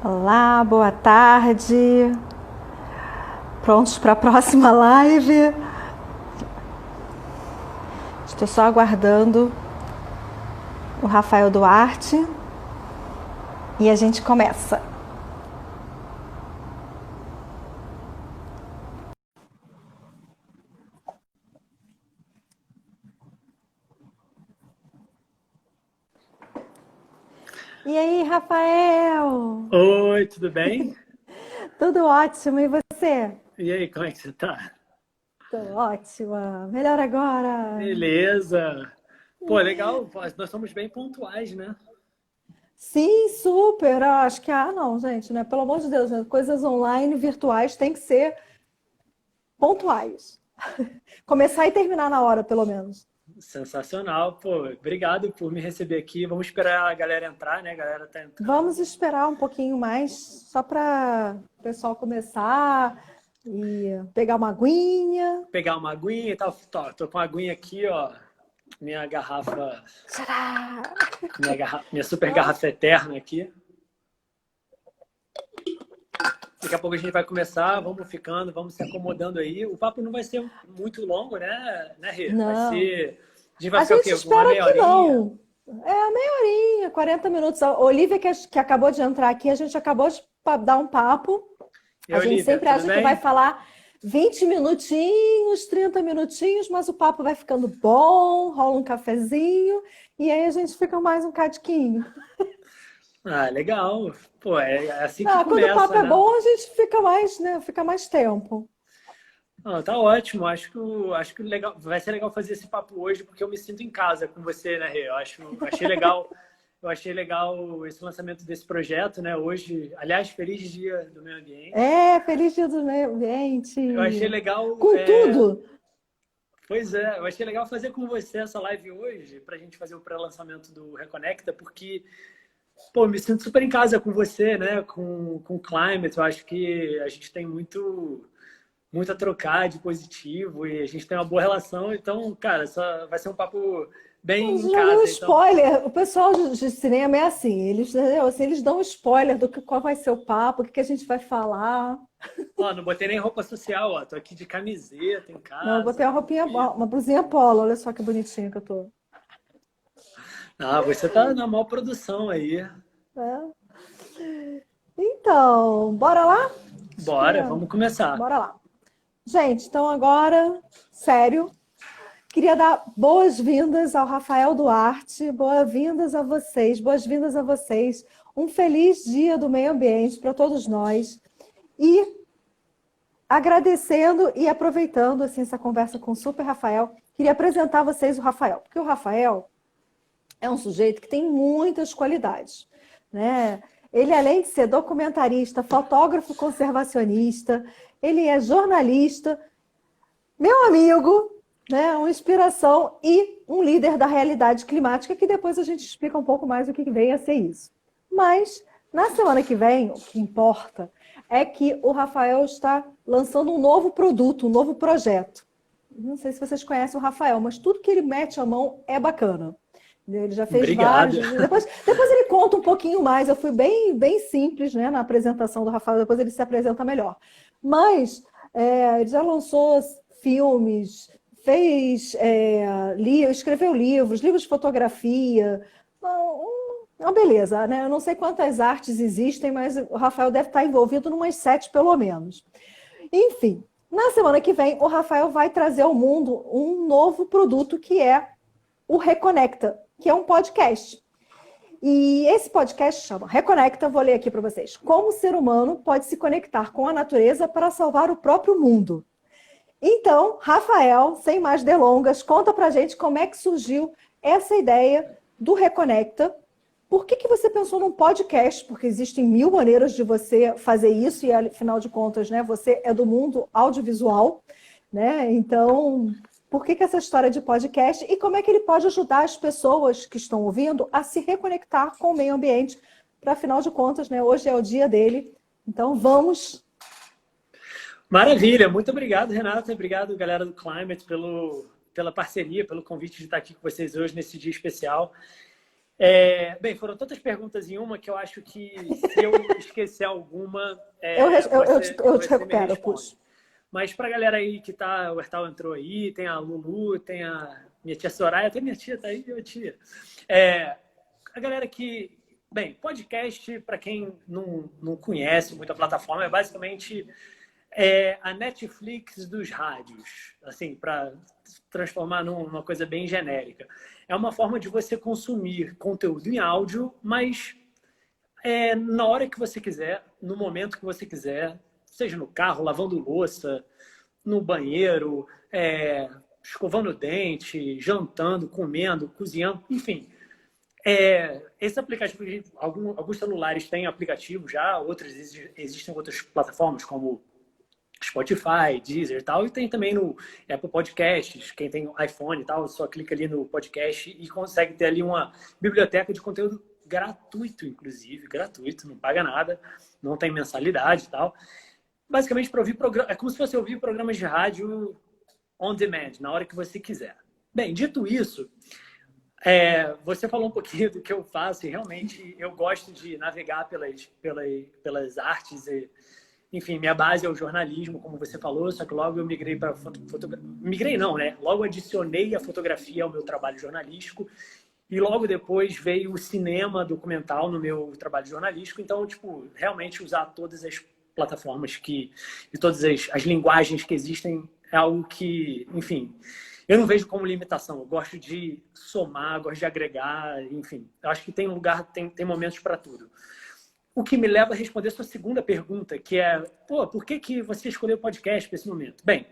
Olá, boa tarde. Prontos para a próxima live? Estou só aguardando o Rafael Duarte e a gente começa. E aí, Rafael? Oi, tudo bem? Tudo ótimo, e você? E aí, como é que você tá? Tô ótima. Melhor agora. Beleza. Pô, legal, nós somos bem pontuais, né? Sim, super. Acho que, não, gente, né? Pelo amor de Deus, né? Coisas online, virtuais, tem que ser pontuais. Começar e terminar na hora, pelo menos. Sensacional, pô. Obrigado por me receber aqui. Vamos esperar a galera entrar, né? A galera tá Vamos entrando. esperar um pouquinho mais, só para o pessoal começar e pegar uma aguinha. Pegar uma aguinha e tal. Tô com a aguinha aqui, ó. Minha garrafa, Tcharam! minha super garrafa eterna aqui. Daqui a pouco a gente vai começar, vamos ficando, vamos se acomodando aí. O papo não vai ser muito longo, né, Rê? Vai Não, ser. A gente vai a ficar o gente quê? Uma espera meia que horinha? não. É meia horinha, 40 minutos. A Olivia, que acabou de entrar aqui, a gente acabou de dar um papo. E A gente Olivia, sempre tudo acha que vai bem? falar 20 minutinhos, 30 minutinhos, mas o papo vai ficando bom, rola um cafezinho, e aí a gente fica mais um cadiquinho. Ah, legal. Pô, é assim que Não, quando o papo começa, é né? bom, a gente fica mais, né? Fica mais tempo. Ah, tá ótimo. Acho que legal, vai ser legal fazer esse papo hoje, porque eu me sinto em casa com você, né, Rê? Eu achei legal esse lançamento desse projeto, né? Hoje, aliás, feliz dia do meio ambiente. Feliz dia do meio ambiente. Eu achei legal, Com tudo. pois é, eu achei legal fazer com você essa live hoje, para a gente fazer o pré-lançamento do Reconecta, porque, pô, me sinto super em casa com você, né? Com o Climate. Eu acho que a gente tem muito a trocar de positivo e a gente tem uma boa relação. Então, cara, só vai ser um papo bem em Já deu casa. Então, spoiler. O pessoal de cinema é assim, eles, entendeu? Assim, eles dão spoiler do que, qual vai ser o papo, o que a gente vai falar. ó, não botei nem roupa social, ó. Tô aqui de camiseta em Não, eu casa, botei uma roupinha, tranquilo. uma blusinha polo, olha só que bonitinha que eu tô. Ah, você tá na maior produção aí. É. Então, bora lá? Acho que Bora, vamos começar. bora lá. Gente, então agora, sério, queria dar boas-vindas ao Rafael Duarte, boas-vindas a vocês, boas-vindas a vocês. Um feliz dia do meio ambiente para todos nós. E agradecendo e aproveitando assim, essa conversa com o Super Rafael, queria apresentar a vocês o Rafael, porque o Rafael é um sujeito que tem muitas qualidades, né? Ele, além de ser documentarista, fotógrafo conservacionista, ele é jornalista, meu amigo, né? Uma inspiração e um líder da realidade climática, que depois a gente explica um pouco mais o que vem a ser isso. Mas, na semana que vem, o que importa é que o Rafael está lançando um novo produto, um novo projeto. Não sei se vocês conhecem o Rafael, mas tudo que ele mete a mão é bacana. Ele já fez vários. Obrigado. Depois ele conta um pouquinho mais. Eu fui bem simples, né, na apresentação do Rafael, depois ele se apresenta melhor. Mas ele já lançou filmes, escreveu livros de fotografia. Uma beleza, né? Eu não sei quantas artes existem, mas o Rafael deve estar envolvido em umas 7, pelo menos. Enfim, na semana que vem, o Rafael vai trazer ao mundo um novo produto que é o Reconecta, que é um podcast. E esse podcast chama Reconecta, vou ler aqui para vocês. Como o ser humano pode se conectar com a natureza para salvar o próprio mundo. Então, Rafael, sem mais delongas, conta pra gente como é que surgiu essa ideia do Reconecta. Por que você pensou num podcast? Porque existem 1000 maneiras de você fazer isso e, afinal de contas, né, você é do mundo audiovisual, né? Então, por que essa história de podcast e como é que ele pode ajudar as pessoas que estão ouvindo a se reconectar com o meio ambiente? Para, afinal de contas, né, hoje é o dia dele. Então, vamos. Maravilha, muito obrigado, Renata. Obrigado, galera do Climate, pela parceria, pelo convite de estar aqui com vocês hoje nesse dia especial. Bem, foram tantas perguntas em uma que eu acho que se eu esquecer alguma, eu te você me recupero, responde. puxo. Mas para a galera aí que tá, o Hertal entrou aí, tem a Lulu, tem a minha tia Soraya, até minha tia tá aí, minha tia. A galera que, bem, podcast, para quem não conhece muito a plataforma, é basicamente a Netflix dos rádios, assim, para transformar numa coisa bem genérica. É uma forma de você consumir conteúdo em áudio, mas na hora que você quiser, no momento que você quiser, seja no carro, lavando louça, no banheiro, escovando o dente, jantando, comendo, cozinhando, enfim. Esse aplicativo, alguns celulares têm aplicativo já, outros existem outras plataformas como Spotify, Deezer e tal, e tem também no Apple Podcasts, quem tem iPhone e tal, só clica ali no podcast e consegue ter ali uma biblioteca de conteúdo gratuito, inclusive, gratuito, não paga nada, não tem mensalidade e tal. Basicamente, para ouvir programa, é como se fosse ouvir programas de rádio on demand, na hora que você quiser. Bem, dito isso, você falou um pouquinho do que eu faço e realmente eu gosto de navegar pelas artes e, enfim, minha base é o jornalismo, como você falou, só que logo eu migrei para fotografia. Migrei não, né? Logo adicionei a fotografia ao meu trabalho jornalístico e logo depois veio o cinema documental no meu trabalho jornalístico. Então, tipo, realmente usar todas as plataformas e todas as linguagens que existem é algo que, enfim, eu não vejo como limitação. Eu gosto de somar, gosto de agregar, enfim. Eu acho que tem lugar, tem momentos para tudo. O que me leva a responder a sua segunda pergunta, que é, por que você escolheu o podcast para esse momento? Bem,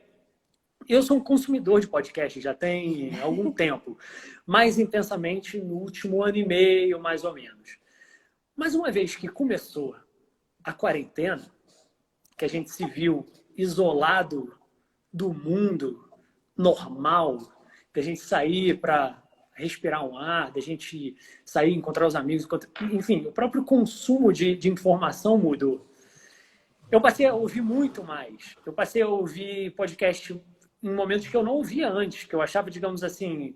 eu sou um consumidor de podcast já tem algum tempo, mais intensamente no último ano e meio, mais ou menos. Mas uma vez que começou a quarentena, que a gente se viu isolado do mundo normal, da gente sair para respirar um ar, da gente sair, encontrar os amigos, enfim, o próprio consumo de informação mudou. Eu passei a ouvir muito mais. Eu passei a ouvir podcast em momentos que eu não ouvia antes, que eu achava, digamos assim,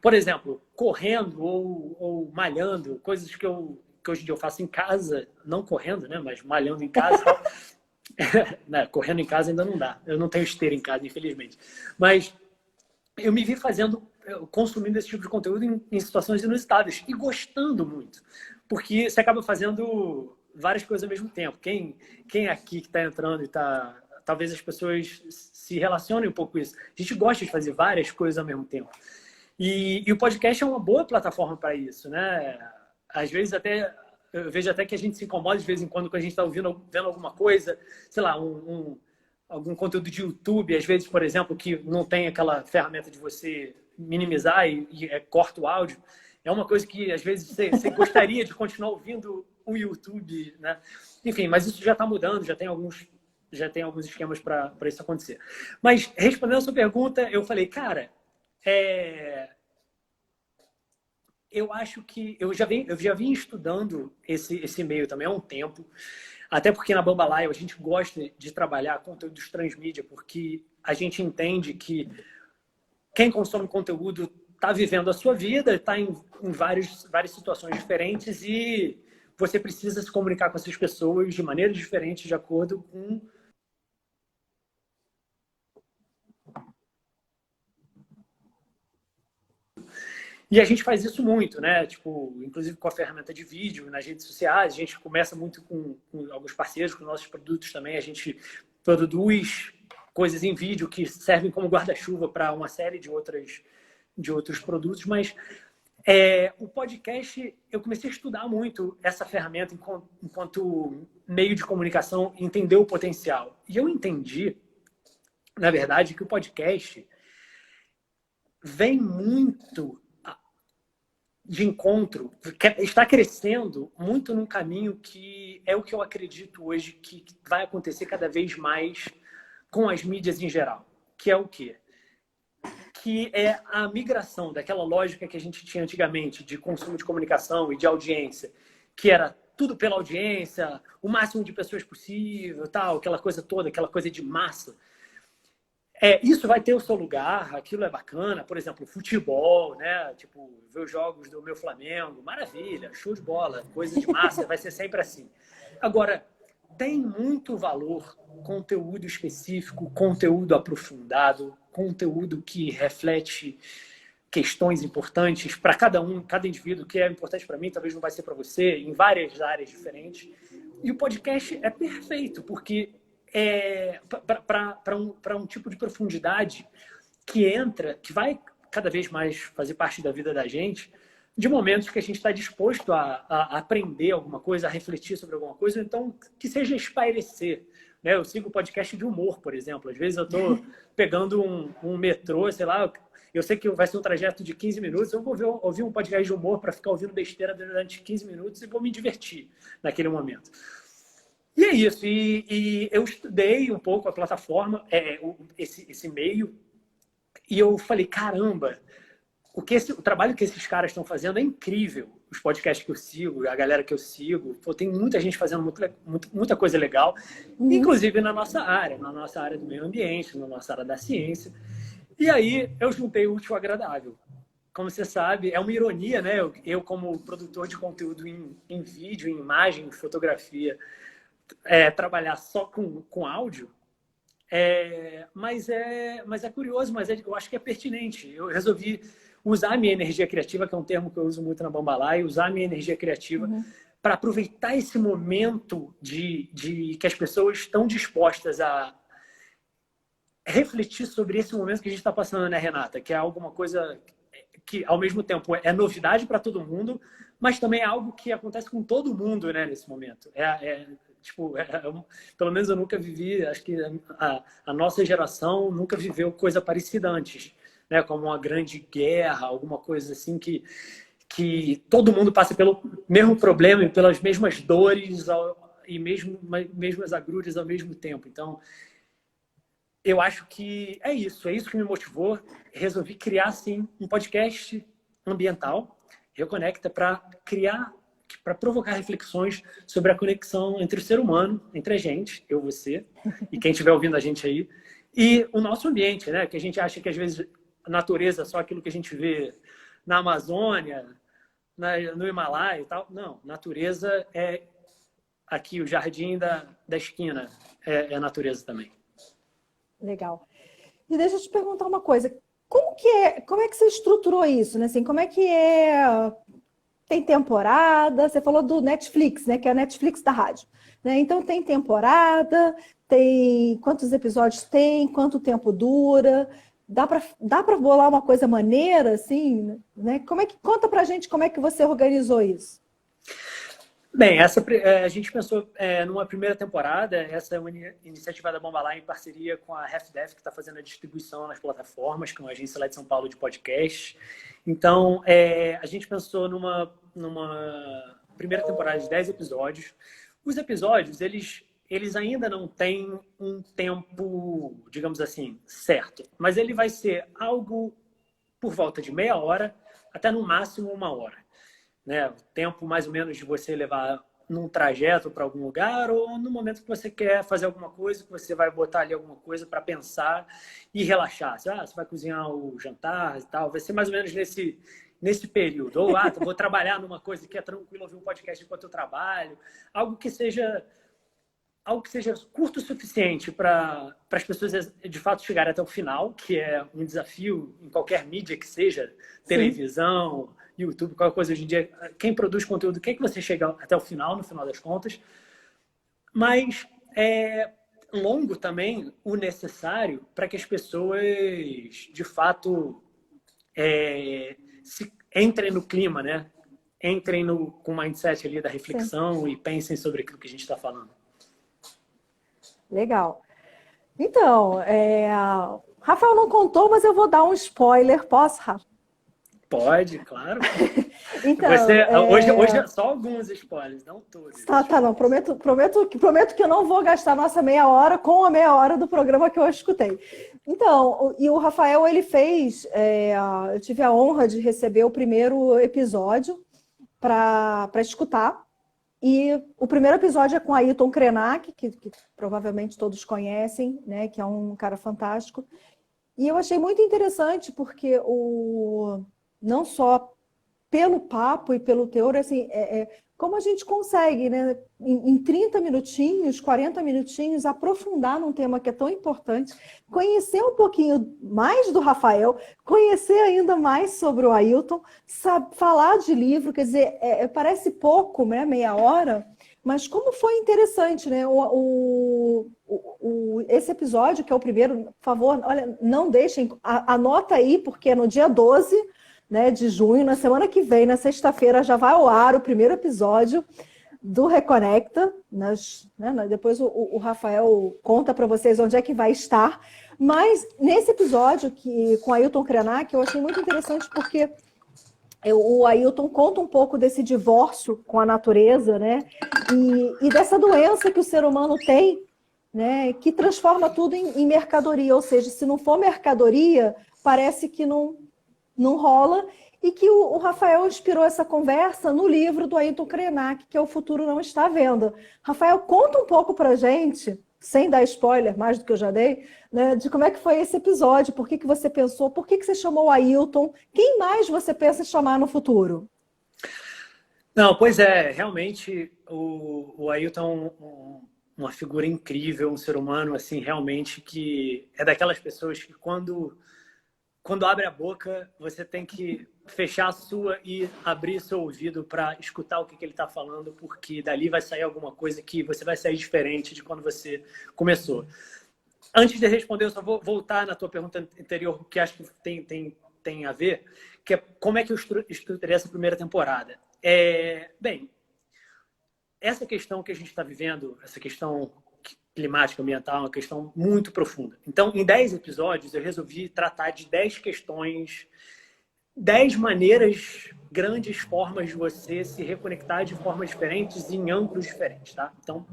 por exemplo, correndo ou malhando, coisas que hoje em dia eu faço em casa, não correndo, né, mas malhando em casa. Né, correndo em casa ainda não dá. Eu não tenho esteira em casa, infelizmente. Mas eu me vi consumindo esse tipo de conteúdo em situações inusitadas e gostando muito. Porque você acaba fazendo várias coisas ao mesmo tempo. Quem aqui que está entrando e está... Talvez as pessoas se relacionem um pouco com isso. A gente gosta de fazer várias coisas ao mesmo tempo. E o podcast é uma boa plataforma para isso, né? Às vezes até... Eu vejo até que a gente se incomoda de vez em quando a gente está vendo alguma coisa, sei lá, algum conteúdo de YouTube, às vezes, por exemplo, que não tem aquela ferramenta de você minimizar e corta o áudio. É uma coisa que, às vezes, você gostaria de continuar ouvindo o YouTube, né? Enfim, mas isso já está mudando, já tem alguns esquemas para isso acontecer. Mas, respondendo a sua pergunta, eu falei, cara, eu acho que eu já vim estudando esse meio também há um tempo, até porque na Bambalaya a gente gosta de trabalhar conteúdos transmídia, porque a gente entende que quem consome conteúdo está vivendo a sua vida, está em várias situações diferentes e você precisa se comunicar com essas pessoas de maneiras diferentes, de acordo com E a gente faz isso muito, né? Tipo, inclusive com a ferramenta de vídeo nas redes sociais, a gente começa muito com alguns parceiros, com nossos produtos também, a gente produz coisas em vídeo que servem como guarda-chuva para uma série de outros produtos, mas o podcast, eu comecei a estudar muito essa ferramenta enquanto meio de comunicação, entender o potencial. E eu entendi, na verdade, que o podcast vem muito de encontro, está crescendo muito num caminho que é o que eu acredito hoje que vai acontecer cada vez mais com as mídias em geral, que é o quê? Que é a migração daquela lógica que a gente tinha antigamente de consumo de comunicação e de audiência, que era tudo pela audiência, o máximo de pessoas possível, tal, aquela coisa toda, aquela coisa de massa. Isso vai ter o seu lugar, aquilo é bacana. Por exemplo, futebol, né? Tipo, ver os jogos do meu Flamengo, maravilha, show de bola, coisa de massa, vai ser sempre assim. Agora, tem muito valor conteúdo específico, conteúdo aprofundado, conteúdo que reflete questões importantes para cada um, cada indivíduo, que é importante para mim, talvez não vai ser para você, em várias áreas diferentes. E o podcast é perfeito, porque para um tipo de profundidade que entra, que vai cada vez mais fazer parte da vida da gente, de momentos que a gente está disposto a aprender alguma coisa, a refletir sobre alguma coisa, então que seja espairecer. Né? Eu sigo podcast de humor, por exemplo. Às vezes eu estou pegando um metrô, sei lá, eu sei que vai ser um trajeto de 15 minutos, eu vou ouvir um podcast de humor para ficar ouvindo besteira durante 15 minutos e vou me divertir naquele momento. E é isso. E eu estudei um pouco a plataforma, esse meio, e eu falei, caramba, o trabalho que esses caras estão fazendo é incrível. Os podcasts que eu sigo, a galera que eu sigo, tem muita gente fazendo muita coisa legal, inclusive na nossa área do meio ambiente, na nossa área da ciência. E aí eu juntei o útil ao agradável. Como você sabe, é uma ironia, né? Eu como produtor de conteúdo em vídeo, em imagem, em fotografia, trabalhar só com áudio, mas é curioso, eu acho que é pertinente. Eu resolvi usar a minha energia criativa, que é um termo que eu uso muito na Bambalai, usar a minha energia criativa para aproveitar esse momento de que as pessoas estão dispostas a refletir sobre esse momento que a gente está passando, né, Renata? Que é alguma coisa que, ao mesmo tempo, é novidade para todo mundo, mas também é algo que acontece com todo mundo, né, nesse momento. Pelo menos eu nunca vivi, acho que a nossa geração nunca viveu coisa parecida antes, né, como uma grande guerra, alguma coisa assim que todo mundo passa pelo mesmo problema e pelas mesmas dores e mesmas agruras ao mesmo tempo. Então, eu acho que é isso que me motivou. Resolvi criar, sim, um podcast ambiental, Reconecta, para provocar reflexões sobre a conexão entre o ser humano, entre a gente, eu, você, e quem estiver ouvindo a gente aí, e o nosso ambiente, né? Que a gente acha que, às vezes, a natureza é só aquilo que a gente vê na Amazônia, no Himalaia e tal. Não, natureza é aqui, o jardim da esquina é natureza também. Legal. E deixa eu te perguntar uma coisa. Como é que você estruturou isso, né? Assim, como é que é? Tem temporada? Você falou do Netflix, né? Que é a Netflix da rádio, né? Então tem temporada, tem quantos episódios tem, quanto tempo dura? Dá para bolar uma coisa maneira, assim, né? Conta pra gente como é que você organizou isso? Bem, a gente pensou numa primeira temporada. Essa é uma iniciativa da Bambalai em parceria com a HalfDef, que está fazendo a distribuição nas plataformas, que é uma agência lá de São Paulo de podcast. Então, a gente pensou numa primeira temporada de 10 episódios. Os episódios, eles ainda não têm um tempo, digamos assim, certo. Mas ele vai ser algo por volta de meia hora, até no máximo 1 hora. Né? O tempo mais ou menos de você levar num trajeto para algum lugar ou no momento que você quer fazer alguma coisa, que você vai botar ali alguma coisa para pensar e relaxar. Você vai cozinhar o jantar e tal. Vai ser mais ou menos nesse período. Ou, vou trabalhar numa coisa que é tranquilo, ouvir um podcast enquanto eu trabalho. Algo que seja curto o suficiente para as pessoas de fato chegarem até o final, que é um desafio em qualquer mídia que seja, televisão, YouTube, qualquer coisa hoje em dia. Quem produz conteúdo quer que você chegue até o final, no final das contas. Mas é longo também o necessário para que as pessoas, de fato, entrem no clima, né? Entrem com o mindset ali da reflexão e pensem sobre aquilo que a gente está falando. Legal. Então, Rafael não contou, mas eu vou dar um spoiler. Posso, Rafa? Pode, claro. Então, hoje é só alguns spoilers, não todos. Tá, não. Prometo que eu não vou gastar nossa meia hora com a meia hora do programa que eu escutei. Então, e o Rafael, ele fez... eu tive a honra de receber o primeiro episódio para escutar. E o primeiro episódio é com Ailton Krenak, que provavelmente todos conhecem, né? Que é um cara fantástico. E eu achei muito interessante porque não só pelo papo e pelo teor, assim, como a gente consegue, né, em 30 minutinhos, 40 minutinhos, aprofundar num tema que é tão importante, conhecer um pouquinho mais do Rafael, conhecer ainda mais sobre o Ailton, falar de livro, quer dizer, parece pouco, né, meia hora, mas como foi interessante, né? Esse episódio, que é o primeiro, por favor, olha, não deixem, anota aí, porque é no dia 12, né, de junho, na semana que vem, na sexta-feira, já vai ao ar o primeiro episódio do Reconecta. Depois o Rafael conta para vocês onde é que vai estar. Mas nesse episódio com Ailton Krenak, eu achei muito interessante porque o Ailton conta um pouco desse divórcio com a natureza, né? E dessa doença que o ser humano tem, né? Que transforma tudo em mercadoria. Ou seja, se não for mercadoria, parece que não rola, e que o Rafael inspirou essa conversa no livro do Ailton Krenak, que é O Futuro Não Está à Venda. Rafael, conta um pouco para a gente, sem dar spoiler, mais do que eu já dei, né, de como é que foi esse episódio, por que você pensou, por que você chamou o Ailton, quem mais você pensa em chamar no futuro? Não, pois é, realmente o Ailton é uma figura incrível, um ser humano, assim, realmente, que é daquelas pessoas que quando abre a boca, você tem que fechar a sua e abrir seu ouvido para escutar o que ele está falando, porque dali vai sair alguma coisa que você vai sair diferente de quando você começou. Antes de responder, eu só vou voltar na tua pergunta anterior, que acho que tem a ver, que é como é que eu estruturei essa primeira temporada. Bem, essa questão que a gente está vivendo, essa questão climática, ambiental, é uma questão muito profunda. Então, em 10 episódios, eu resolvi tratar de 10 questões, 10 maneiras, grandes formas de você se reconectar de formas diferentes e em ângulos diferentes, tá? Então,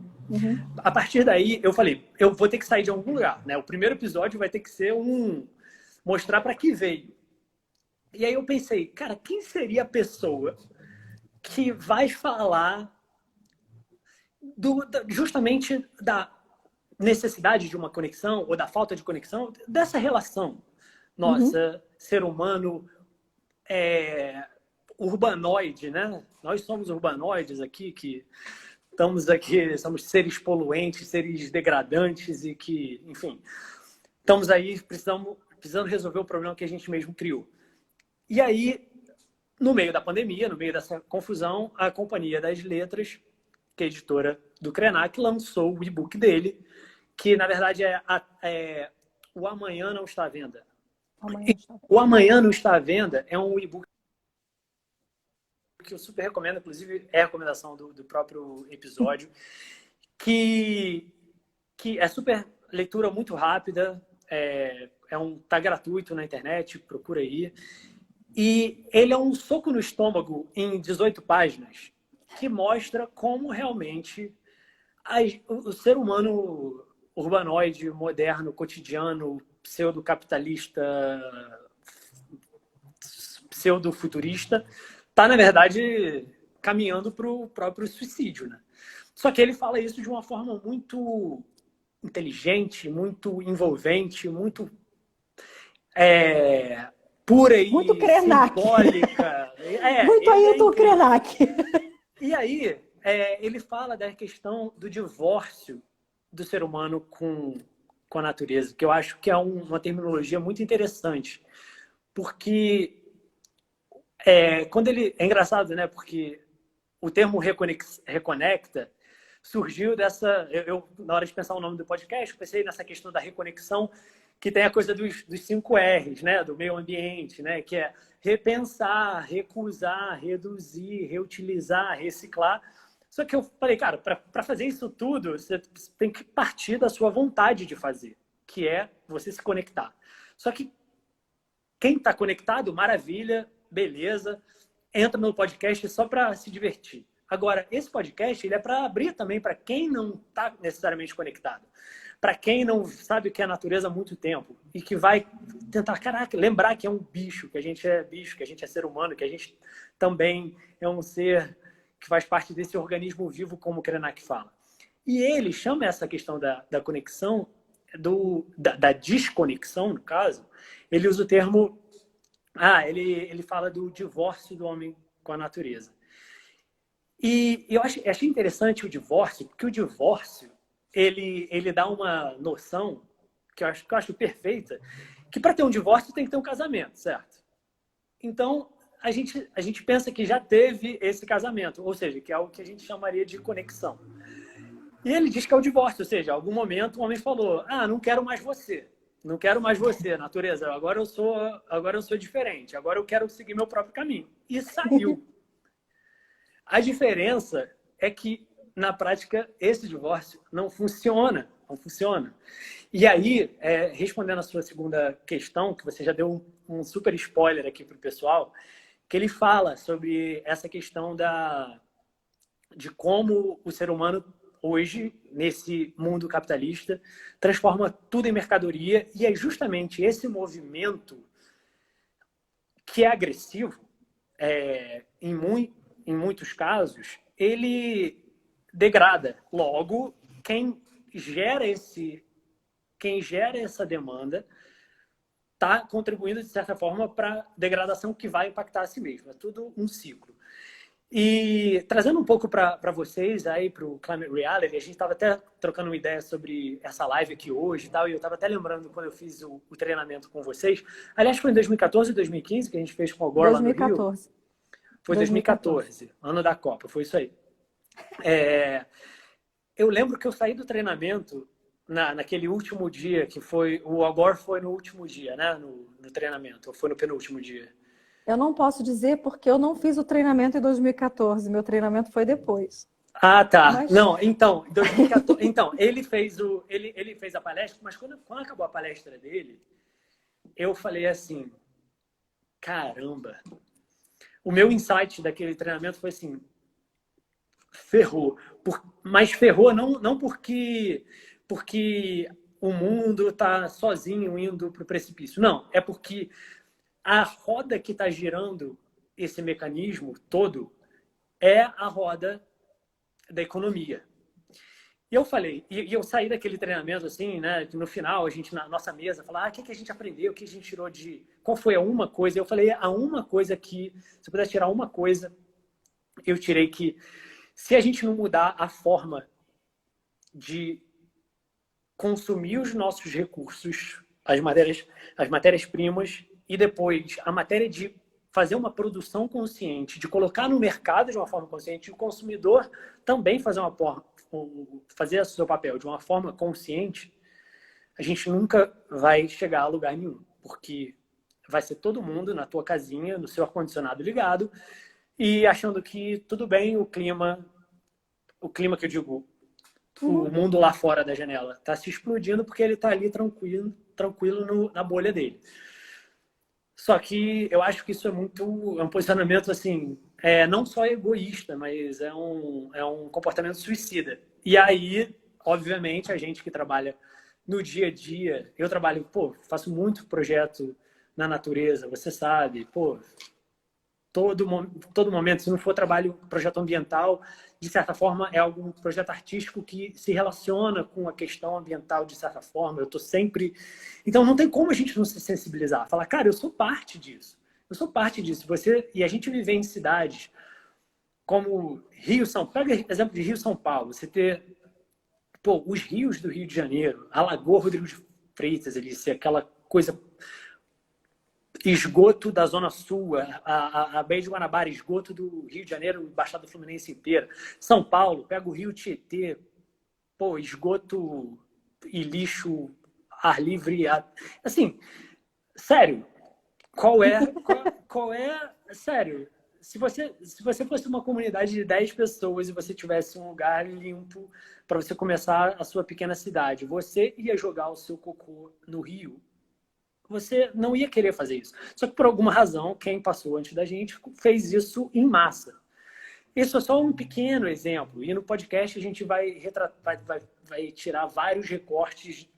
a partir daí, eu falei, eu vou ter que sair de algum lugar, né? O primeiro episódio vai ter que ser mostrar para que veio. E aí eu pensei, cara, quem seria a pessoa que vai falar justamente da necessidade de uma conexão ou da falta de conexão, dessa relação nossa, ser humano, urbanoide, né? Nós somos urbanoides aqui, que estamos aqui, somos seres poluentes, seres degradantes e que, enfim, estamos aí precisando resolver o problema que a gente mesmo criou. E aí, no meio da pandemia, no meio dessa confusão, a Companhia das Letras, que é a editora do Krenak, lançou o e-book dele, que na verdade é O Amanhã Não Está à Venda. O Amanhã Não Está à Venda é um e-book que eu super recomendo, inclusive é a recomendação do próprio episódio, que é super leitura muito rápida, tá gratuito na internet, procura aí. E ele é um soco no estômago em 18 páginas, que mostra como realmente o ser humano urbanoide, moderno, cotidiano, pseudo-capitalista, pseudo-futurista, está, na verdade, caminhando para o próprio suicídio, né? Só que ele fala isso de uma forma muito inteligente, muito envolvente, muito pura e muito Krenak. Simbólica. Muito Ailton Krenak. E aí, ele fala da questão do divórcio do ser humano com a natureza, que eu acho que é uma terminologia muito interessante, porque quando ele... É engraçado, né? Porque o termo reconecta surgiu dessa... na hora de pensar o nome do podcast, pensei nessa questão da reconexão, que tem a coisa dos 5 R's, né? Do meio ambiente, né? Que é repensar, recusar, reduzir, reutilizar, reciclar. Só que eu falei, cara, para fazer isso tudo, você tem que partir da sua vontade de fazer, que é você se conectar. Só que quem está conectado, maravilha, beleza, entra no podcast só para se divertir. Agora, esse podcast ele é para abrir também para quem não está necessariamente conectado. Para quem não sabe o que é a natureza há muito tempo e que vai tentar, caraca, lembrar que é um bicho, que a gente é bicho, que a gente é ser humano, que a gente também é um ser que faz parte desse organismo vivo, como o Krenak fala. E ele chama essa questão da conexão, da desconexão, no caso, ele usa o termo... ele fala do divórcio do homem com a natureza. E eu achei interessante o divórcio, porque o divórcio, ele dá uma noção, que eu acho perfeita, que para ter um divórcio tem que ter um casamento, certo? Então, a gente pensa que já teve esse casamento, ou seja, que é o que a gente chamaria de conexão. E ele diz que é o divórcio, ou seja, em algum momento o homem falou, não quero mais você. Não quero mais você, natureza. Agora eu sou diferente. Agora eu quero seguir meu próprio caminho. E saiu. A diferença é que, na prática, esse divórcio não funciona. Não funciona. E aí, respondendo a sua segunda questão, que você já deu um super spoiler aqui para o pessoal, que ele fala sobre essa questão de como o ser humano hoje, nesse mundo capitalista, transforma tudo em mercadoria, e é justamente esse movimento que é agressivo, em muitos casos, ele degrada. Logo, quem gera essa demanda está contribuindo, de certa forma, para a degradação que vai impactar a si mesmo. É tudo um ciclo. E trazendo um pouco para vocês aí para o Climate Reality, a gente estava até trocando uma ideia sobre essa live aqui hoje e tal, e eu estava até lembrando quando eu fiz o treinamento com vocês. Aliás, foi em 2014 e 2015 que a gente fez com o Agora lá no Rio. 2014. Foi 2014, ano da Copa, foi isso aí. Eu lembro que eu saí do treinamento naquele último dia, que foi... O Agora foi no último dia, né? No treinamento, ou foi no penúltimo dia? Eu não posso dizer porque eu não fiz o treinamento em 2014. Meu treinamento foi depois. Tá. Mas... Não, então, em 2014... Então, ele fez a palestra, mas quando acabou a palestra dele, eu falei assim, caramba. O meu insight daquele treinamento foi assim, ferrou. Mas ferrou não porque o mundo está sozinho indo para o precipício. Não, é porque a roda que está girando esse mecanismo todo é a roda da economia. E eu falei, e eu saí daquele treinamento assim, né? Que no final a gente na nossa mesa falava, o que a gente aprendeu, o que a gente tirou qual foi a uma coisa? Eu falei, a uma coisa que, se eu pudesse tirar uma coisa, eu tirei que se a gente não mudar a forma de consumir os nossos recursos, as matérias-primas, e depois a matéria de fazer uma produção consciente, de colocar no mercado de uma forma consciente, e o consumidor também fazer o seu papel de uma forma consciente, a gente nunca vai chegar a lugar nenhum, porque vai ser todo mundo na tua casinha, no seu ar-condicionado ligado, e achando que tudo bem, o clima que eu digo, o mundo lá fora da janela está se explodindo porque ele está ali tranquilo na bolha dele. Só que eu acho que isso é um posicionamento assim, não só egoísta, mas é um comportamento suicida. E aí, obviamente, a gente que trabalha no dia a dia, eu trabalho, faço muito projeto na natureza, você sabe, todo momento, se não for projeto ambiental, de certa forma é algum projeto artístico que se relaciona com a questão ambiental de certa forma. Eu estou sempre... Então não tem como a gente não se sensibilizar. Falar, cara, eu sou parte disso. Eu sou parte disso. E a gente viver em cidades como Rio, São Paulo. Pega exemplo de Rio, São Paulo. Você ter os rios do Rio de Janeiro, a Lagoa Rodrigo de Freitas, aquela coisa... Esgoto da Zona Sul, a Baía de Guanabara, esgoto do Rio de Janeiro, Baixada Fluminense inteira. São Paulo, pega o Rio Tietê, esgoto e lixo, ar livre. Assim, sério, qual é, sério, se você fosse uma comunidade de 10 pessoas e você tivesse um lugar limpo para você começar a sua pequena cidade, você ia jogar o seu cocô no rio? Você não ia querer fazer isso. Só que por alguma razão, quem passou antes da gente fez isso em massa. Isso é só um pequeno exemplo. E no podcast a gente vai tirar vários recortes,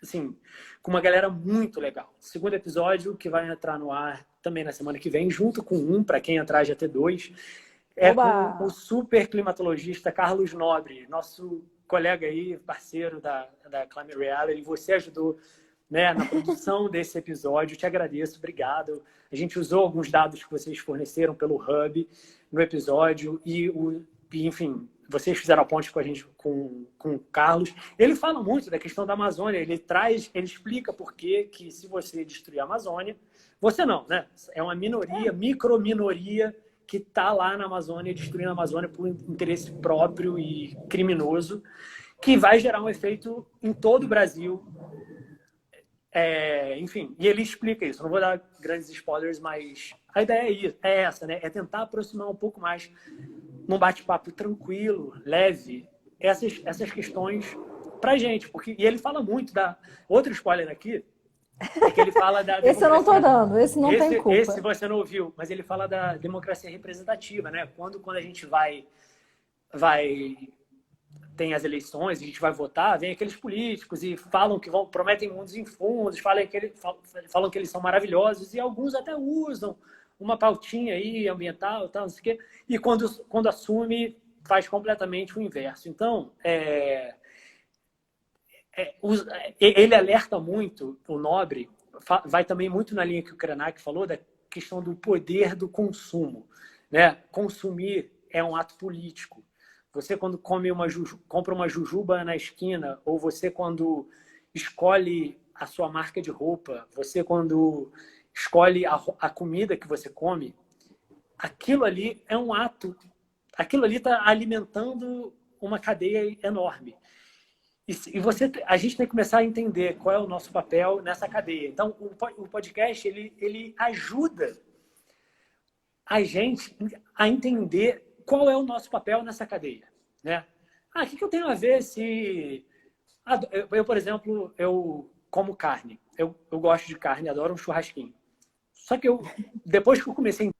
assim, com uma galera muito legal. Segundo episódio que vai entrar no ar também na semana que vem, junto com para quem entrar já ter 2. É Oba! com o super climatologista Carlos Nobre, nosso colega aí, parceiro da Climate Reality. Você ajudou, né, na produção desse episódio. Eu te agradeço, obrigado. A gente usou alguns dados que vocês forneceram pelo Hub no episódio e enfim, vocês fizeram a ponte com a gente, com o Carlos. Ele fala muito da questão da Amazônia. Ele explica por que se você destruir a Amazônia, você não, né? É uma minoria, microminoria, que está lá na Amazônia, destruindo a Amazônia por interesse próprio e criminoso, que vai gerar um efeito em todo o Brasil. Enfim, e ele explica isso. Não vou dar grandes spoilers, mas a ideia é essa, né? É tentar aproximar um pouco mais, num bate-papo tranquilo, leve, essas questões pra gente. E ele fala muito Outro spoiler aqui, é que ele fala da Esse eu não estou dando, esse não tem culpa. Esse você não ouviu, mas ele fala da democracia representativa, né? Quando a gente tem as eleições, a gente vai votar, vem aqueles políticos e falam que prometem mundos em fundos, falam que eles são maravilhosos, e alguns até usam uma pautinha aí ambiental, tal, não sei o quê, e quando assume, faz completamente o inverso. Então, ele alerta muito, o Nobre, vai também muito na linha que o Krenak falou, da questão do poder do consumo, né? Consumir é um ato político. Você, quando compra uma jujuba na esquina, ou você, quando escolhe a sua marca de roupa, você, quando escolhe a comida que você come, aquilo ali é um ato. Aquilo ali está alimentando uma cadeia enorme. E a gente tem que começar a entender qual é o nosso papel nessa cadeia. Então, o podcast, ele ajuda a gente a entender qual é o nosso papel nessa cadeia, né? O que eu tenho a ver se... Eu, por exemplo, eu como carne. Eu gosto de carne, adoro um churrasquinho. Só que depois que eu comecei,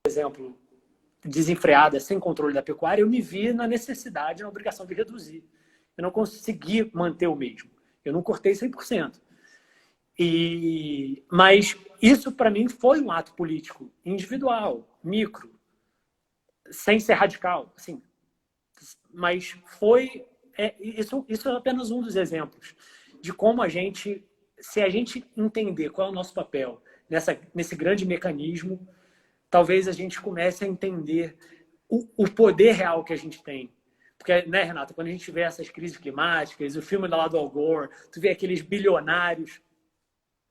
por exemplo, desenfreada, sem controle da pecuária, eu me vi na necessidade, na obrigação de reduzir. Eu não consegui manter o mesmo. Eu não cortei 100%. Mas isso, para mim, foi um ato político, individual, micro, sem ser radical, assim. Mas isso é apenas um dos exemplos de como se a gente entender qual é o nosso papel nesse grande mecanismo, talvez a gente comece a entender o poder real que a gente tem. Porque, né, Renata, quando a gente vê essas crises climáticas, o filme lá do Al Gore, tu vê aqueles bilionários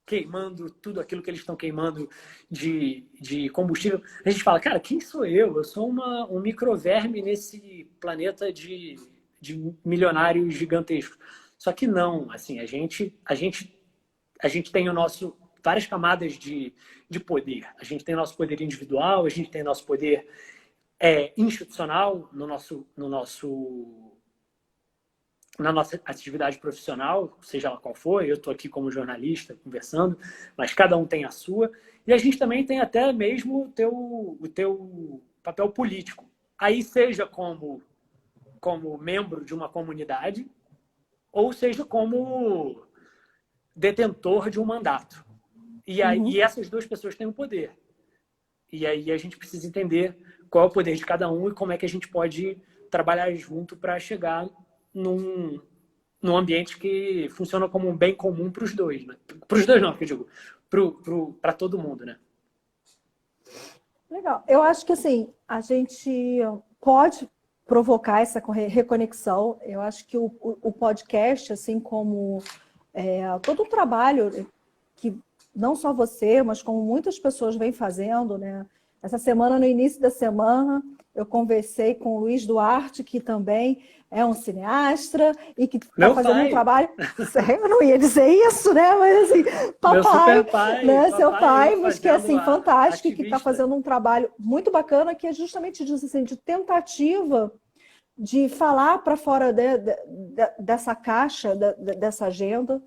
queimando tudo aquilo que eles estão queimando de combustível, a gente fala, cara, quem sou eu? Eu sou um microverme nesse planeta de milionários gigantescos. Só que não, assim, a gente tem várias camadas de poder. A gente tem o nosso poder individual, a gente tem o nosso poder institucional na nossa atividade profissional, seja ela qual for. Eu estou aqui como jornalista conversando, mas cada um tem a sua. E a gente também tem até mesmo o teu papel político. Aí seja como membro de uma comunidade, ou seja como detentor de um mandato. E essas duas pessoas têm o poder. E aí a gente precisa entender qual é o poder de cada um e como é que a gente pode trabalhar junto para chegar num ambiente que funciona como um bem comum para os dois, né? Para os dois não, que eu digo, para todo mundo, né? Legal. Eu acho que assim, a gente pode provocar essa reconexão. Eu acho que o podcast, assim como todo o trabalho que não só você, mas como muitas pessoas vêm fazendo, né? Essa semana, no início da semana, eu conversei com o Luiz Duarte, que também é um cineasta e que está fazendo um trabalho... Eu não ia dizer isso, né? Mas assim, papai, né? Seu pai, mas que é assim, fantástico, que está fazendo um trabalho muito bacana, que é justamente disso, assim, de tentativa de falar para fora dessa caixa, dessa agenda.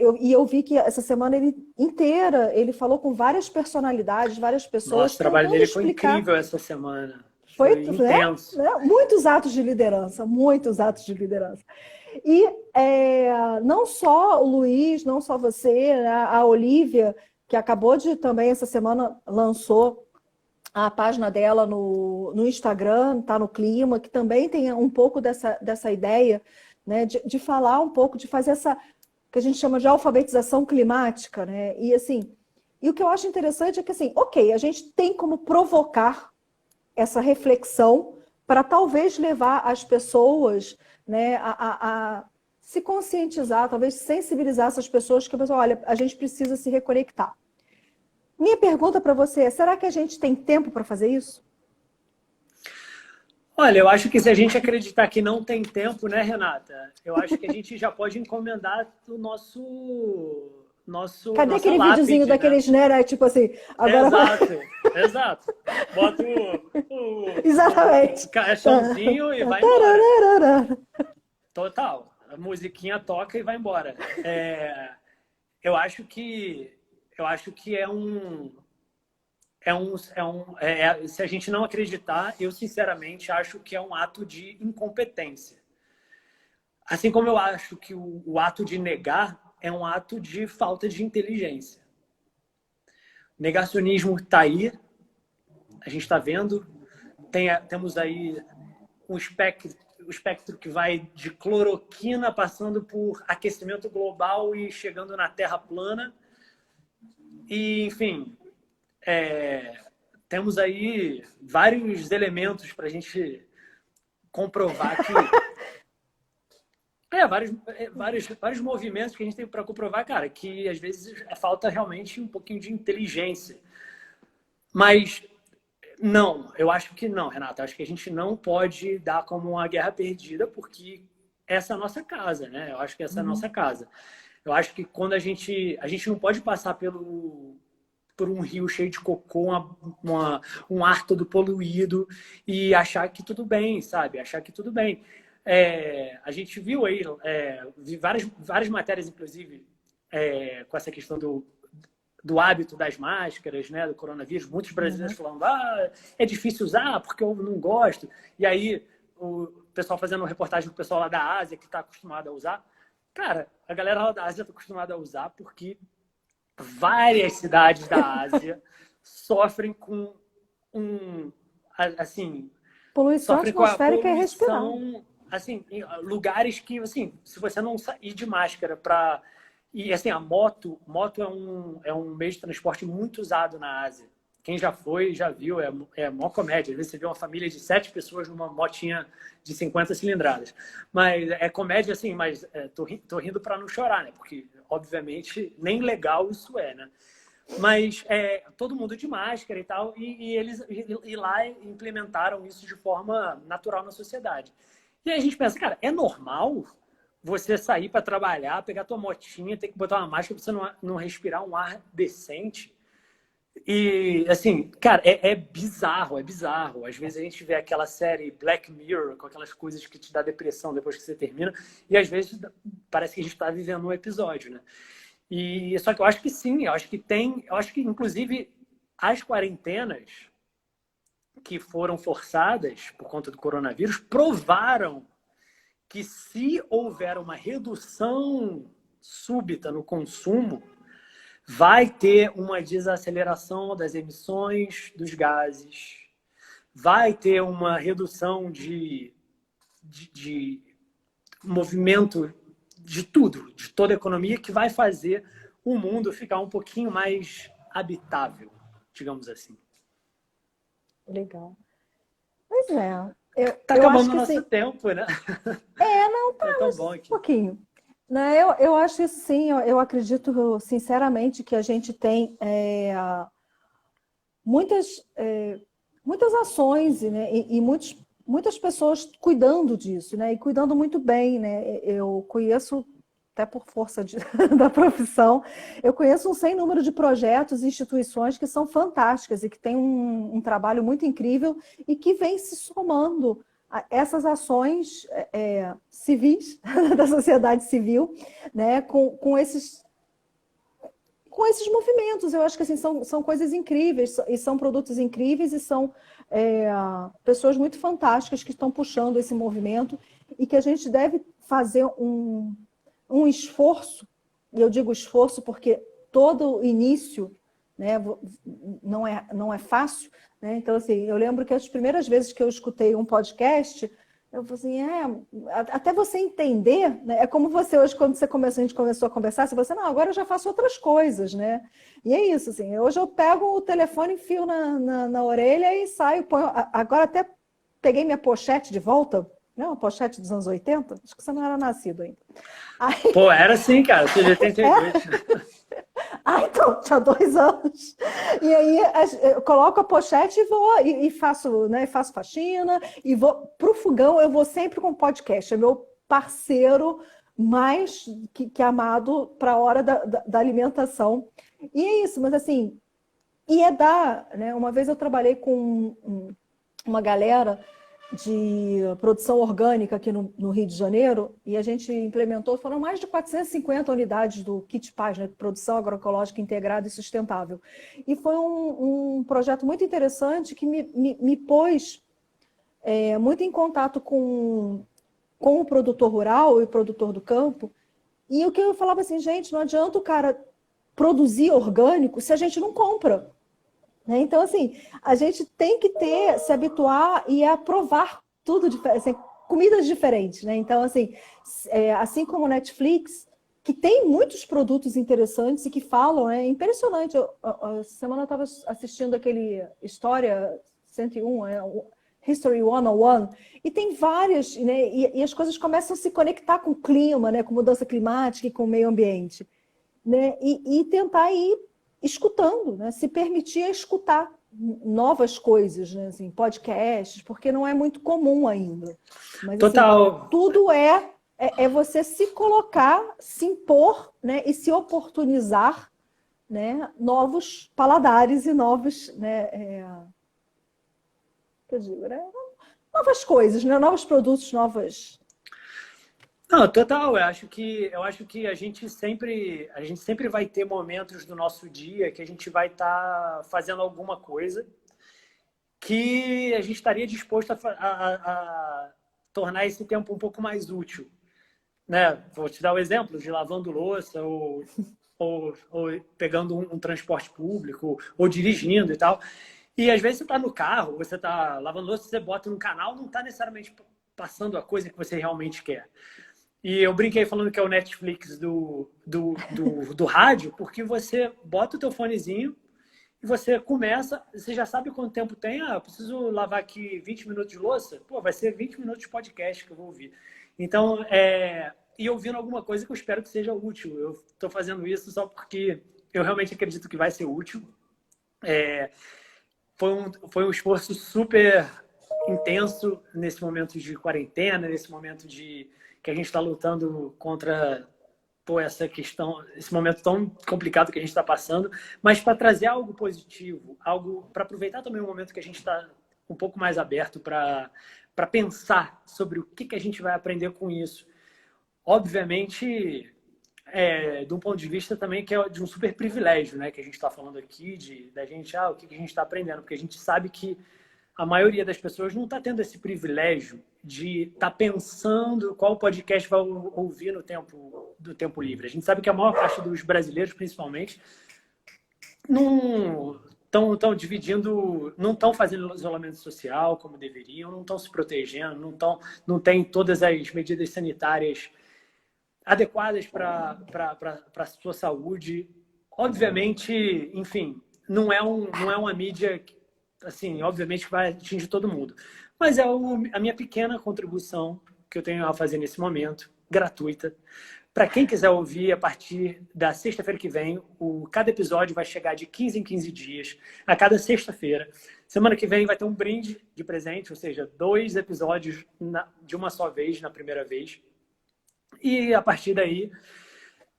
Eu vi que essa semana inteira ele falou com várias personalidades, várias pessoas. Nossa, o trabalho dele foi incrível essa semana. Foi intenso. Né? Muitos atos de liderança, muitos atos de liderança. E não só o Luiz, não só você, a Olivia, que acabou de também, essa semana, lançou a página dela no Instagram, está no Clima, que também tem um pouco dessa ideia, né, de falar um pouco, de fazer essa, que a gente chama de alfabetização climática, né? E assim, e o que eu acho interessante é que, assim, ok, a gente tem como provocar essa reflexão para talvez levar as pessoas, né, a se conscientizar, talvez sensibilizar essas pessoas que, olha, a gente precisa se reconectar. Minha pergunta para você é, será que a gente tem tempo para fazer isso? Olha, eu acho que se a gente acreditar que não tem tempo, né, Renata? Eu acho que a gente já pode encomendar o Cadê nossa aquele lápide, videozinho né? daqueles, né? Tipo assim, agora... Exato. Bota Exatamente. o caixãozinho e vai embora. Total. A musiquinha toca e vai embora. Eu acho que se a gente não acreditar, eu sinceramente acho que é um ato de incompetência. Assim como eu acho que o ato de negar é um ato de falta de inteligência. O negacionismo está aí, a gente está vendo, temos aí um espectro que vai de cloroquina, passando por aquecimento global e chegando na Terra plana. E, enfim, temos aí vários elementos para a gente comprovar que... vários movimentos que a gente tem para comprovar, cara, que às vezes falta realmente um pouquinho de inteligência. Mas não, eu acho que não, Renata. Acho que a gente não pode dar como uma guerra perdida, porque essa é a nossa casa, né? Eu acho que essa é a nossa casa. Eu acho que quando a gente não pode passar por um rio cheio de cocô, um ar todo poluído e achar que tudo bem, sabe? Achar que tudo bem. A gente viu aí, vi várias matérias, inclusive, com essa questão do hábito das máscaras, né, do coronavírus. Muitos brasileiros falando, é difícil usar porque eu não gosto. E aí o pessoal fazendo uma reportagem com o pessoal lá da Ásia que está acostumado a usar. Cara, a galera lá da Ásia está acostumada a usar porque várias cidades da Ásia sofrem com poluição sofrem com a atmosférica e respirar. poluição, assim, em lugares que, assim, se você não sair de máscara para... E, assim, a moto é um meio de transporte muito usado na Ásia. Quem já foi, já viu, é mó comédia. Às vezes você vê uma família de 7 pessoas numa motinha de 50 cilindradas. Mas é comédia, assim, mas tô rindo para não chorar, né? Porque, obviamente, nem legal isso é, né? Mas todo mundo de máscara e tal, e eles lá implementaram isso de forma natural na sociedade. E aí a gente pensa, cara, é normal você sair para trabalhar, pegar tua motinha, ter que botar uma máscara para você não respirar um ar decente? E, assim, cara, é bizarro, é bizarro. Às vezes a gente vê aquela série Black Mirror, com aquelas coisas que te dá depressão depois que você termina, e às vezes parece que a gente está vivendo um episódio, né? E só que eu acho que sim, eu acho que inclusive as quarentenas que foram forçadas por conta do coronavírus provaram que se houver uma redução súbita no consumo, vai ter uma desaceleração das emissões dos gases, vai ter uma redução de movimento de tudo, de toda a economia, que vai fazer o mundo ficar um pouquinho mais habitável, digamos assim. Legal. Pois é. Tá acabando o nosso tempo, né? Não, tá tão bom aqui. Um pouquinho. Né, eu acho isso sim, eu acredito sinceramente que a gente tem muitas ações, né, e muitas pessoas cuidando disso, né, e cuidando muito bem, né? Eu conheço, até por força da profissão, eu conheço um sem número de projetos e instituições que são fantásticas e que têm um trabalho muito incrível e que vem se somando a essas ações civis, da sociedade civil, né, com esses movimentos. Eu acho que assim, são coisas incríveis, e são produtos incríveis, e são pessoas muito fantásticas que estão puxando esse movimento, e que a gente deve fazer um esforço, e eu digo esforço porque todo início né? Não é fácil, né? Então, assim, eu lembro que as primeiras vezes que eu escutei um podcast, eu falei assim, até você entender, né? É como você hoje, quando a gente começou a conversar, você falou assim, não, agora eu já faço outras coisas, né? E é isso, assim, hoje eu pego o telefone, enfio na orelha e saio, ponho, agora até peguei minha pochete de volta, né? Uma pochete dos anos 80, acho que você não era nascido ainda. Aí, Pô, era assim, cara, eu sou de 82. então, tinha 2 anos. E aí eu coloco a pochete e vou, e faço, né? Faço faxina, e vou pro fogão, eu vou sempre com podcast. É meu parceiro mais que amado para a hora da alimentação. E é isso, mas assim, né? Uma vez eu trabalhei com uma galera de produção orgânica aqui no Rio de Janeiro, e a gente implementou, foram mais de 450 unidades do Kit Paz, né, produção agroecológica integrada e sustentável. E foi um projeto muito interessante que me pôs muito em contato com o produtor rural e o produtor do campo, e o que eu falava assim, gente, não adianta o cara produzir orgânico se a gente não compra. Né? Então, assim, a gente tem que se habituar e a provar tudo diferente, assim, comidas diferentes, né? Então, assim como o Netflix, que tem muitos produtos interessantes e que falam, é impressionante. A semana eu estava assistindo aquele História 101, History 101, e tem várias, né? E as coisas começam a se conectar com o clima, né? Com mudança climática e com o meio ambiente, né? E tentar ir escutando, né? Se permitir escutar novas coisas, né? Assim, podcasts, porque não é muito comum ainda. Mas assim, Total. tudo é você se colocar, se impor, né? E se oportunizar, né? Novos paladares e novos, né? Eu digo, né? Novas coisas, né? Novos produtos, novas. Não, total. Eu acho que a gente sempre vai ter momentos do nosso dia que a gente vai estar fazendo alguma coisa que a gente estaria disposto a tornar esse tempo um pouco mais útil, né? Vou te dar o exemplo de lavando louça ou pegando um transporte público ou dirigindo e tal. E às vezes você está no carro, você está lavando louça, você bota no canal, não está necessariamente passando a coisa que você realmente quer. E eu brinquei falando que é o Netflix do rádio, porque você bota o teu fonezinho e você começa, você já sabe quanto tempo tem. Ah, eu preciso lavar aqui 20 minutos de louça. Pô, vai ser 20 minutos de podcast que eu vou ouvir. Então, e ouvindo alguma coisa que eu espero que seja útil. Eu estou fazendo isso só porque eu realmente acredito que vai ser útil. Foi um esforço super intenso nesse momento de quarentena, nesse momento que a gente está lutando contra essa questão, esse momento tão complicado que a gente está passando, mas para trazer algo positivo, algo para aproveitar também o momento que a gente está um pouco mais aberto para pensar sobre o que a gente vai aprender com isso. Obviamente, de um ponto de vista também que é de um super privilégio, né, que a gente está falando aqui, da gente, o que a gente está aprendendo, porque a gente sabe que a maioria das pessoas não está tendo esse privilégio de estar pensando qual podcast vai ouvir no tempo livre. A gente sabe que a maior parte dos brasileiros, principalmente, não estão dividindo, não estão fazendo isolamento social como deveriam, não estão se protegendo, não tem todas as medidas sanitárias adequadas para a sua saúde. Obviamente, enfim, não é uma mídia assim, obviamente que vai atingir todo mundo. Mas é a minha pequena contribuição que eu tenho a fazer nesse momento, gratuita. Para quem quiser ouvir, a partir da sexta-feira que vem, cada episódio vai chegar de 15 em 15 dias, a cada sexta-feira. Semana que vem vai ter um brinde de presente, ou seja, 2 episódios de uma só vez, na primeira vez. E a partir daí...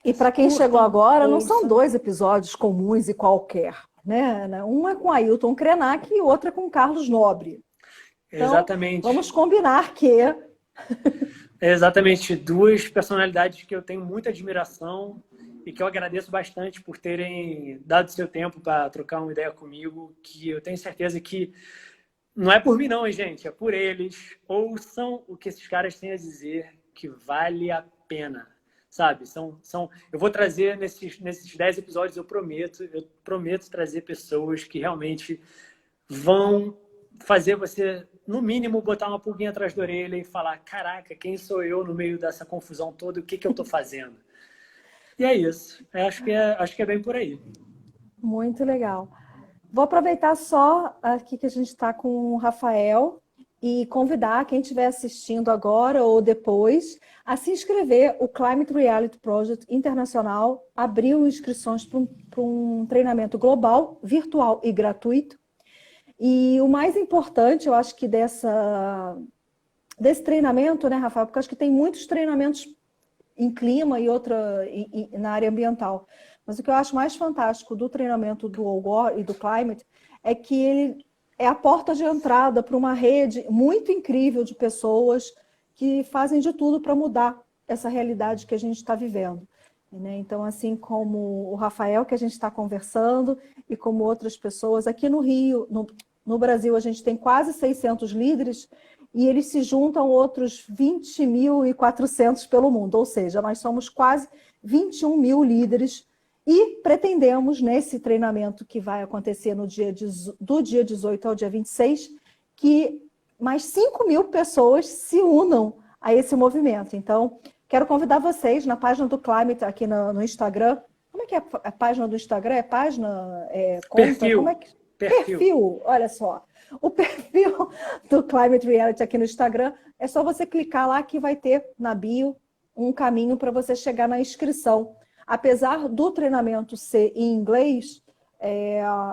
E para quem chegou agora, não são 2 episódios comuns e qualquer. Né? Um é com Ailton Krenak e o outro é com Carlos Nobre. Então, exatamente. Vamos combinar que... Exatamente. 2 personalidades que eu tenho muita admiração e que eu agradeço bastante por terem dado seu tempo para trocar uma ideia comigo, que eu tenho certeza que não é por mim não, hein, gente? É por eles. Ouçam o que esses caras têm a dizer, que vale a pena. sabe? Eu vou trazer nesses 10 episódios, eu prometo trazer pessoas que realmente vão fazer você, no mínimo, botar uma pulguinha atrás da orelha e falar, caraca, quem sou eu no meio dessa confusão toda? O que eu tô fazendo? E é isso. Eu acho que é bem por aí. Muito legal. Vou aproveitar só aqui que a gente está com o Rafael e convidar quem estiver assistindo agora ou depois a se inscrever. O Climate Reality Project Internacional abriu inscrições para um treinamento global, virtual e gratuito. E o mais importante, eu acho que desse treinamento, né, Rafael? Porque eu acho que tem muitos treinamentos em clima e na área ambiental. Mas o que eu acho mais fantástico do treinamento do Al Gore e do Climate é que ele é a porta de entrada para uma rede muito incrível de pessoas que fazem de tudo para mudar essa realidade que a gente está vivendo. Né? Então, assim como o Rafael, que a gente está conversando, e como outras pessoas, aqui no Rio, no Brasil, a gente tem quase 600 líderes, e eles se juntam outros 20.400 pelo mundo, ou seja, nós somos quase 21 mil líderes e pretendemos, nesse treinamento que vai acontecer do dia 18 ao dia 26, que mais 5 mil pessoas se unam a esse movimento. Então, quero convidar vocês na página do Climate aqui no Instagram. Como é que é a página do Instagram? É página? Conta? Perfil. Como é que... Perfil, olha só. O perfil do Climate Reality aqui no Instagram, é só você clicar lá que vai ter na bio um caminho para você chegar na inscrição. Apesar do treinamento ser em inglês,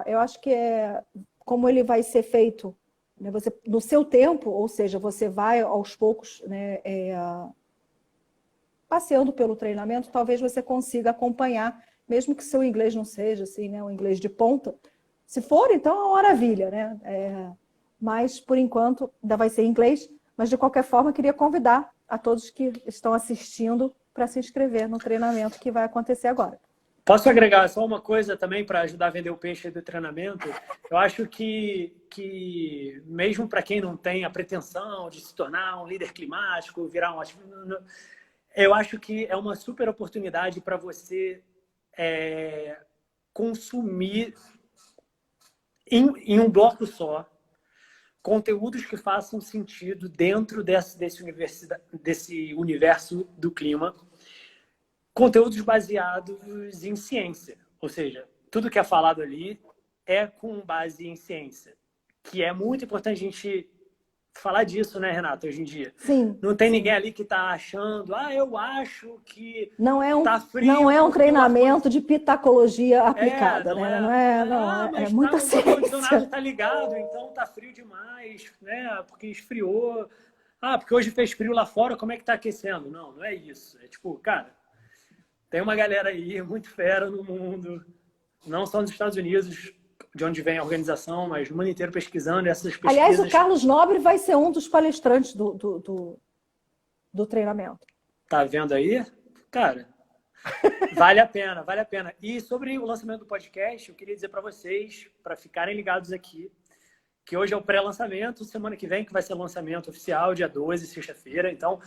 eu acho que como ele vai ser feito, né, no seu tempo, ou seja, você vai aos poucos, né, passeando pelo treinamento, talvez você consiga acompanhar, mesmo que seu inglês não seja assim, né, um inglês de ponta. Se for, então é uma maravilha, né? Mas, por enquanto, ainda vai ser em inglês. Mas, de qualquer forma, eu queria convidar a todos que estão assistindo para se inscrever no treinamento que vai acontecer agora. Posso agregar só uma coisa também para ajudar a vender o peixe do treinamento? Eu acho que mesmo para quem não tem a pretensão de se tornar um líder climático, virar eu acho que é uma super oportunidade para você consumir em um bloco só conteúdos que façam sentido dentro desse universo do clima, conteúdos baseados em ciência, ou seja, tudo que é falado ali é com base em ciência, que é muito importante a gente falar disso, né, Renata, hoje em dia. Sim. Não tem ninguém ali que está achando, eu acho que tá frio. Não é um treinamento de pitacologia aplicada, né? É muita ciência. O nada está ligado, então tá frio demais, né? Porque esfriou. Porque hoje fez frio lá fora, como é que tá aquecendo? Não é isso. É tipo, cara, tem uma galera aí muito fera no mundo, não só nos Estados Unidos, de onde vem a organização, mas no mundo inteiro pesquisando essas pesquisas. Aliás, o Carlos Nobre vai ser um dos palestrantes do treinamento. Tá vendo aí? Cara, vale a pena, vale a pena. E sobre o lançamento do podcast, eu queria dizer para vocês, para ficarem ligados aqui, que hoje é o pré-lançamento, semana que vem que vai ser o lançamento oficial, dia 12, sexta-feira. Então,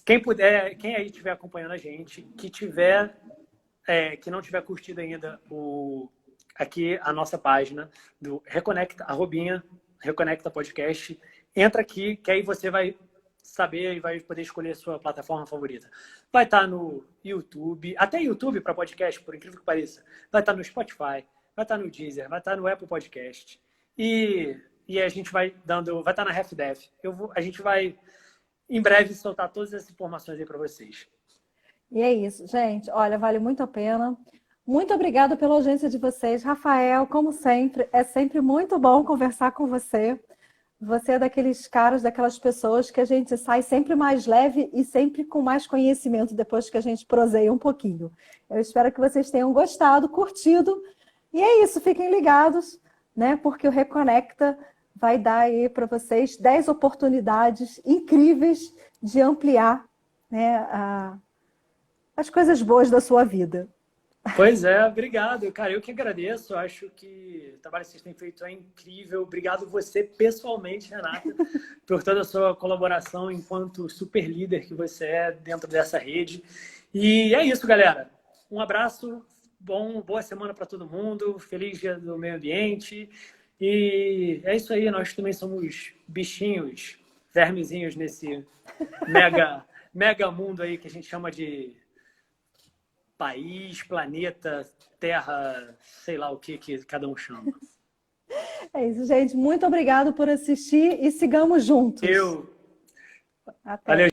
quem puder, quem aí estiver acompanhando a gente, que não tiver curtido ainda aqui a nossa página do Reconecta, Reconecta Podcast, entra aqui, que aí você vai saber e vai poder escolher a sua plataforma favorita. Vai estar no YouTube, até YouTube para podcast, por incrível que pareça. Vai estar no Spotify, vai estar no Deezer, vai estar no Apple Podcast. E a gente vai estar na HalfDef. A gente vai, em breve, soltar todas essas informações aí para vocês. E é isso, gente. Olha, vale muito a pena. Muito obrigada pela audiência de vocês. Rafael, como sempre, é sempre muito bom conversar com você. Você é daqueles caras, daquelas pessoas que a gente sai sempre mais leve e sempre com mais conhecimento depois que a gente proseia um pouquinho. Eu espero que vocês tenham gostado, curtido. E é isso, fiquem ligados, né? Porque o Reconecta vai dar aí para vocês 10 oportunidades incríveis de ampliar, né, as coisas boas da sua vida. Pois é, obrigado. Cara, eu que agradeço. Acho que o trabalho que vocês têm feito é incrível. Obrigado você pessoalmente, Renata, por toda a sua colaboração enquanto super líder que você é dentro dessa rede. E é isso, galera. Um abraço, boa semana para todo mundo, feliz dia do meio ambiente. E é isso aí, nós também somos bichinhos, vermezinhos nesse mega mundo aí que a gente chama de país, planeta, terra, sei lá o que cada um chama. É isso, gente. Muito obrigado por assistir e sigamos juntos. Eu. Até. Valeu.